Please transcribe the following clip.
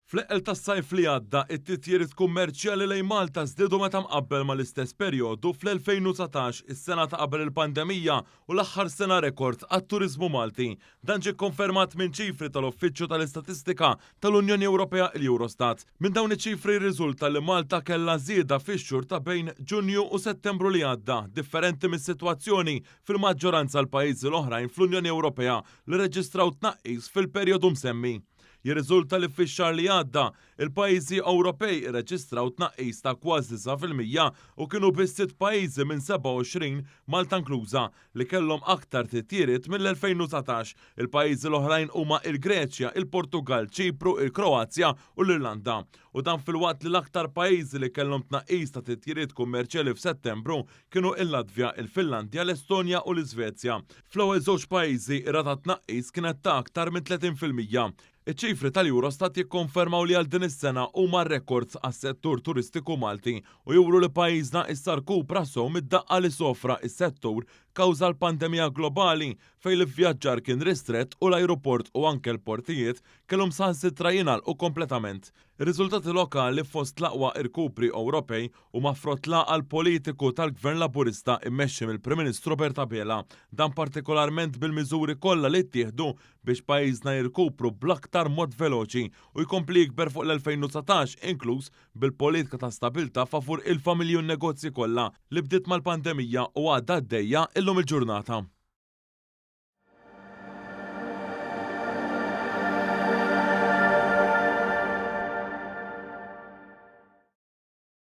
Fl-eqel tas-sajf li għadda, it-titjiriet kummerċjali lejn Malta żdiedu meta mqabbel mal-istess perjodu fl-2019, is-sena ta' qabel il-pandemija u l-aħħar sena rekord għat-turiżmu Malti. Dan ġie konfermat minn ċifri tal-Uffiċċju tal-Istatistika tal-Unjoni Ewropea l-Eurostat. Minn dawn iċ-ċifri rriżulta li Malta kellha żieda fix-xhur ta' bejn Ġunju u Settembru li għadda, differenti mis-sitwazzjoni fil-maġġoranza l-pajjiżi l-oħrajn fl-Unjoni Ewropea li reġistraw tnaqqis fil-perjodu msemmi. Jirriżulta li fix-xahar li għadda, il-pajjiżi Ewropej irreġistraw tnaqqis ta' kważi 9% u kienu biss 6 pajjiżi minn 27, Malta inkluża, li kellhom aktar titjiriet mill-2019. Il-pajjiżi l-oħrajn huma il-Greċja, il-Portugal, Ċipru, il-Kroazja u l-Irlanda. U dan fil-waqt li l-aktar pajjiżi li kellhom tnaqqis ta' titjiriet kummerċjali f'Settembru kienu il-Latvja, il-Finlandja, l-Estonja u l-Iżvezja. Fl-ewwel żewġ pajjiżi ir-rata tnaqqis kienet ta' aktar minn 30%. Iċ-ċifri tal-Eurostat jikkonfermaw li għal din is-sena huma rekords għas-settur turistiku Malti u juru li pajjiżna issa rkupra sew mid-daqqa li sofra is-settur kawża l-pandemija globali fejn l-ivvjaġġar kien ristret u l-ajruport u anke l-portijiet kellhom saħansitra jingħalqu kompletament. Ir-riżultati lokali fost l-aqwa irkupri Ewropej huma frott l politiku tal-Gvern Laburista immexxi mill-Prim Ministru Bertabela, dan partikolarment bil-miżuri kollha li ttieħdu biex pajjiżna jirkupru bl-aktar mod veloċi u jkompli jikber fuq l-2019 inkluż bil-politika ta' stabilta favur il-familji u n-negozji kollha li bdiet mal-pandemija u għadha għaddejja illum il-ġurnata.